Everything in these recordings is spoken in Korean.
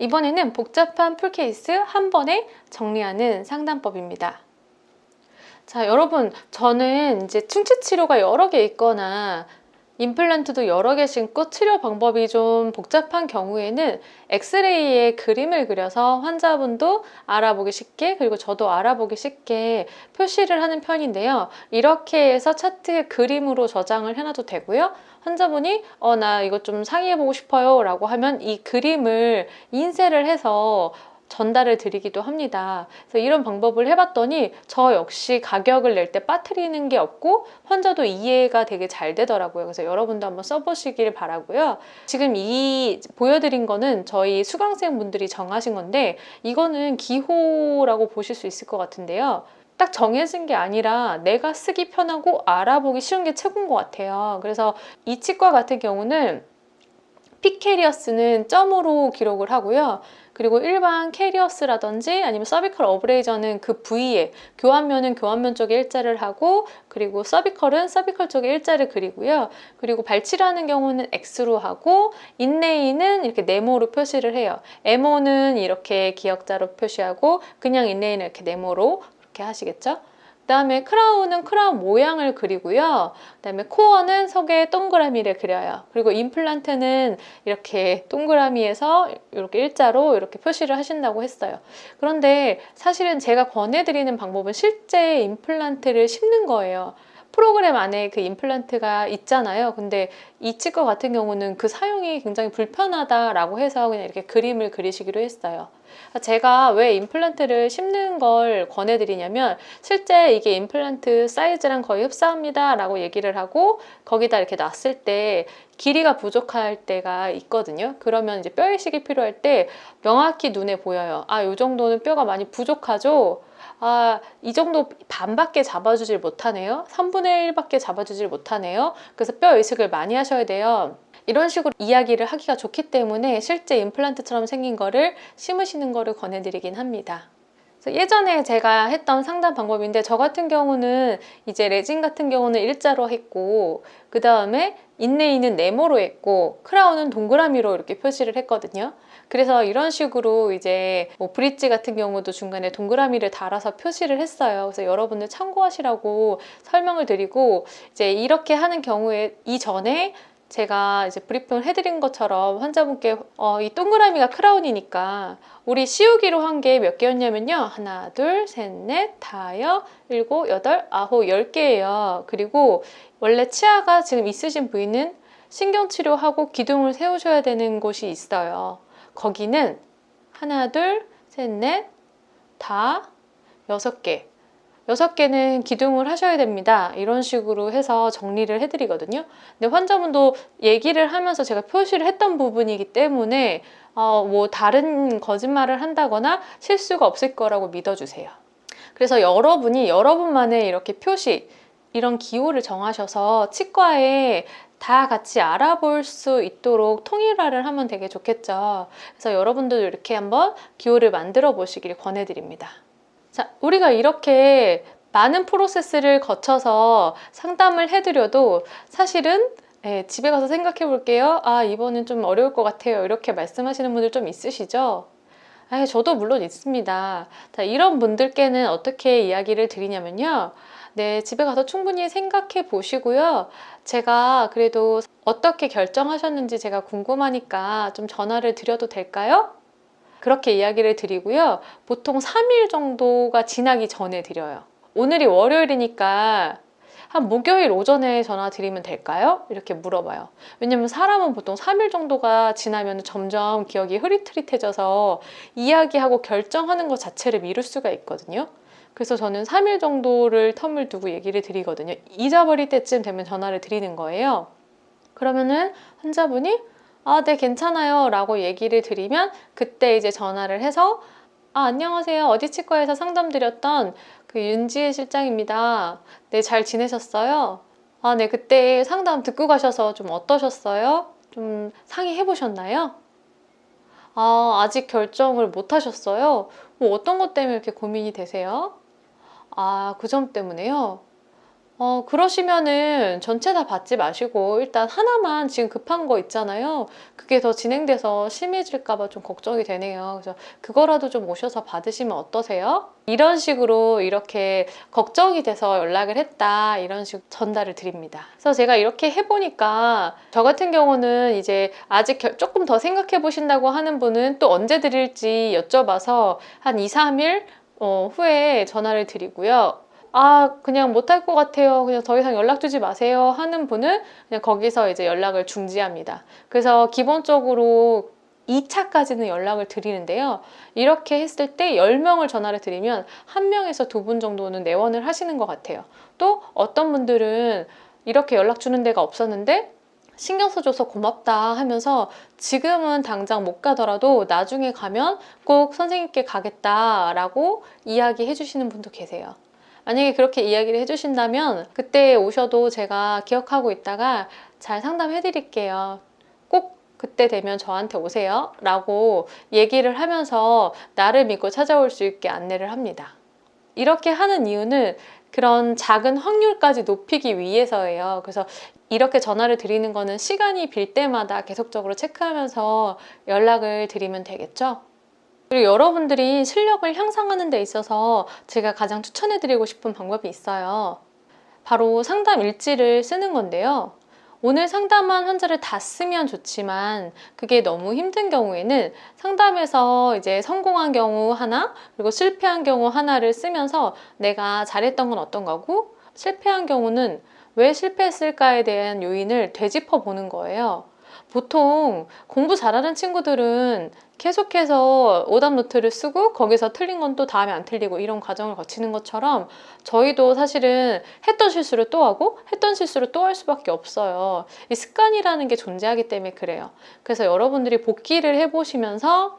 이번에는 복잡한 풀케이스 한 번에 정리하는 상담법입니다. 자, 여러분, 저는 이제 충치 치료가 여러 개 있거나 임플란트도 여러 개 심고 치료 방법이 좀 복잡한 경우에는 엑스레이에 그림을 그려서 환자분도 알아보기 쉽게, 그리고 저도 알아보기 쉽게 표시를 하는 편인데요. 이렇게 해서 차트에 그림으로 저장을 해놔도 되고요. 환자분이 나 이거 좀 상의해보고 싶어요 라고 하면 이 그림을 인쇄를 해서 전달을 드리기도 합니다. 그래서 이런 방법을 해봤더니 저 역시 가격을 낼 때 빠뜨리는 게 없고 환자도 이해가 되게 잘 되더라고요. 그래서 여러분도 한번 써보시길 바라고요. 지금 이 보여드린 거는 저희 수강생 분들이 정하신 건데 이거는 기호라고 보실 수 있을 것 같은데요. 딱 정해진 게 아니라 내가 쓰기 편하고 알아보기 쉬운 게 최고인 것 같아요. 그래서 이 치과 같은 경우는 피캐리어스는 점으로 기록을 하고요. 그리고 일반 캐리어스라든지 아니면 서비컬 어브레이저는 그 부위에, 교환면은 교환면 쪽에 일자를 하고, 그리고 서비컬은 서비컬 쪽에 일자를 그리고요. 그리고 발치라는 경우는 X로 하고, 인레이는 이렇게 네모로 표시를 해요. M호는 이렇게 기역자로 표시하고, 그냥 인레이는 이렇게 네모로 그렇게 하시겠죠? 그 다음에 크라운은 크라운 모양을 그리고요. 그 다음에 코어는 속에 동그라미를 그려요. 그리고 임플란트는 이렇게 동그라미에서 이렇게 일자로 이렇게 표시를 하신다고 했어요. 그런데 사실은 제가 권해드리는 방법은 실제 임플란트를 심는 거예요. 프로그램 안에 그 임플란트가 있잖아요. 근데 이 치과 같은 경우는 그 사용이 굉장히 불편하다라고 해서 그냥 이렇게 그림을 그리시기로 했어요. 제가 왜 임플란트를 심는 걸 권해드리냐면 실제 이게 임플란트 사이즈랑 거의 흡사합니다 라고 얘기를 하고 거기다 이렇게 놨을 때 길이가 부족할 때가 있거든요. 그러면 이제 뼈 이식이 필요할 때 명확히 눈에 보여요. 이 정도는 뼈가 많이 부족하죠. 이 정도 반밖에 잡아주질 못하네요. 3분의 1밖에 잡아주질 못하네요. 그래서 뼈 이식을 많이 하셔야 돼요. 이런 식으로 이야기를 하기가 좋기 때문에 실제 임플란트처럼 생긴 거를 심으시는 거를 권해드리긴 합니다. 예전에 제가 했던 상담 방법인데 저 같은 경우는 이제 레진 같은 경우는 일자로 했고 그 다음에 인레이는 네모로 했고 크라운은 동그라미로 이렇게 표시를 했거든요. 그래서 이런 식으로 이제 뭐 브릿지 같은 경우도 중간에 동그라미를 달아서 표시를 했어요. 그래서 여러분들 참고하시라고 설명을 드리고 이제 이렇게 하는 경우에 이전에 제가 이제 브리핑을 해드린 것처럼 환자분께 이 동그라미가 크라운이니까 우리 씌우기로 한 게 몇 개였냐면요. 하나, 둘, 셋, 넷, 다섯, 일곱, 여덟, 아홉, 10개예요. 그리고 원래 치아가 지금 있으신 부위는 신경치료하고 기둥을 세우셔야 되는 곳이 있어요. 거기는 하나, 둘, 셋, 넷, 다, 6개. 6개는 기둥을 하셔야 됩니다. 이런 식으로 해서 정리를 해드리거든요. 근데 환자분도 얘기를 하면서 제가 표시를 했던 부분이기 때문에 뭐 다른 거짓말을 한다거나 실수가 없을 거라고 믿어주세요. 그래서 여러분이 여러분만의 이렇게 표시, 이런 기호를 정하셔서 치과에 다 같이 알아볼 수 있도록 통일화를 하면 되게 좋겠죠. 그래서 여러분들도 이렇게 한번 기호를 만들어 보시길 권해드립니다. 자, 우리가 이렇게 많은 프로세스를 거쳐서 상담을 해드려도 사실은 집에 가서 생각해 볼게요. 이번엔 좀 어려울 것 같아요. 이렇게 말씀하시는 분들 좀 있으시죠? 저도 물론 있습니다. 자, 이런 분들께는 어떻게 이야기를 드리냐면요. 네, 집에 가서 충분히 생각해 보시고요. 제가 그래도 어떻게 결정하셨는지 제가 궁금하니까 좀 전화를 드려도 될까요? 그렇게 이야기를 드리고요. 보통 3일 정도가 지나기 전에 드려요. 오늘이 월요일이니까 한 목요일 오전에 전화 드리면 될까요? 이렇게 물어봐요. 왜냐면 사람은 보통 3일 정도가 지나면 점점 기억이 흐릿흐릿해져서 이야기하고 결정하는 것 자체를 미룰 수가 있거든요. 그래서 저는 3일 정도를 텀을 두고 얘기를 드리거든요. 잊어버릴 때쯤 되면 전화를 드리는 거예요. 그러면은 환자분이 네, 괜찮아요 라고 얘기를 드리면 그때 이제 전화를 해서 안녕하세요. 어디 치과에서 상담드렸던 그 윤지혜 실장입니다. 네, 잘 지내셨어요? 네, 그때 상담 듣고 가셔서 좀 어떠셨어요? 좀 상의해 보셨나요? 아직 결정을 못 하셨어요? 뭐 어떤 것 때문에 이렇게 고민이 되세요? 그 점 때문에요? 그러시면은 전체 다 받지 마시고 일단 하나만 지금 급한 거 있잖아요. 그게 더 진행돼서 심해질까 봐 좀 걱정이 되네요. 그래서 그거라도 좀 오셔서 받으시면 어떠세요? 이런 식으로 이렇게 걱정이 돼서 연락을 했다 이런 식으로 전달을 드립니다. 그래서 제가 이렇게 해보니까 저 같은 경우는 이제 아직 조금 더 생각해 보신다고 하는 분은 또 언제 드릴지 여쭤봐서 한 2, 3일 후에 전화를 드리고요. 그냥 못할 것 같아요. 그냥 더 이상 연락 주지 마세요. 하는 분은 그냥 거기서 이제 연락을 중지합니다. 그래서 기본적으로 2차까지는 연락을 드리는데요. 이렇게 했을 때 10명을 전화를 드리면 1명에서 2분 정도는 내원을 하시는 것 같아요. 또 어떤 분들은 이렇게 연락 주는 데가 없었는데 신경 써줘서 고맙다 하면서 지금은 당장 못 가더라도 나중에 가면 꼭 선생님께 가겠다라고 이야기해 주시는 분도 계세요. 만약에 그렇게 이야기를 해주신다면 그때 오셔도 제가 기억하고 있다가 잘 상담해 드릴게요. 꼭 그때 되면 저한테 오세요 라고 얘기를 하면서 나를 믿고 찾아올 수 있게 안내를 합니다. 이렇게 하는 이유는 그런 작은 확률까지 높이기 위해서예요. 그래서 이렇게 전화를 드리는 거는 시간이 빌 때마다 계속적으로 체크하면서 연락을 드리면 되겠죠? 그리고 여러분들이 실력을 향상하는 데 있어서 제가 가장 추천해드리고 싶은 방법이 있어요. 바로 상담 일지를 쓰는 건데요. 오늘 상담한 환자를 다 쓰면 좋지만 그게 너무 힘든 경우에는 상담에서 이제 성공한 경우 하나, 그리고 실패한 경우 하나를 쓰면서 내가 잘했던 건 어떤 거고, 실패한 경우는 왜 실패했을까에 대한 요인을 되짚어 보는 거예요. 보통 공부 잘하는 친구들은 계속해서 오답 노트를 쓰고 거기서 틀린 건 또 다음에 안 틀리고 이런 과정을 거치는 것처럼 저희도 사실은 했던 실수를 또 하고 했던 실수를 또 할 수밖에 없어요. 이 습관이라는 게 존재하기 때문에 그래요. 그래서 여러분들이 복기를 해보시면서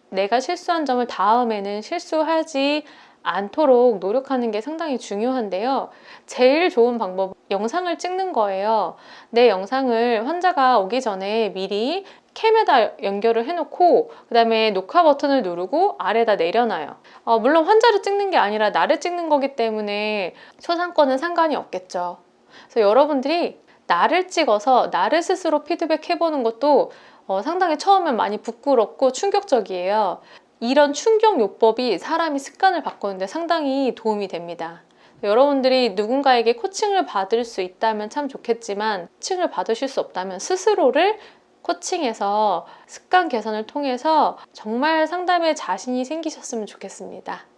내가 실수한 점을 다음에는 실수하지 않도록 노력하는 게 상당히 중요한데요. 제일 좋은 방법은 영상을 찍는 거예요. 내 영상을 환자가 오기 전에 미리 캠에다 연결을 해놓고 그 다음에 녹화 버튼을 누르고 아래다 내려놔요. 물론 환자를 찍는 게 아니라 나를 찍는 거기 때문에 초상권은 상관이 없겠죠. 그래서 여러분들이 나를 찍어서 나를 스스로 피드백해보는 것도 상당히 처음엔 많이 부끄럽고 충격적이에요. 이런 충격요법이 사람이 습관을 바꾸는데 상당히 도움이 됩니다. 여러분들이 누군가에게 코칭을 받을 수 있다면 참 좋겠지만 코칭을 받으실 수 없다면 스스로를 코칭해서 습관 개선을 통해서 정말 상담에 자신이 생기셨으면 좋겠습니다.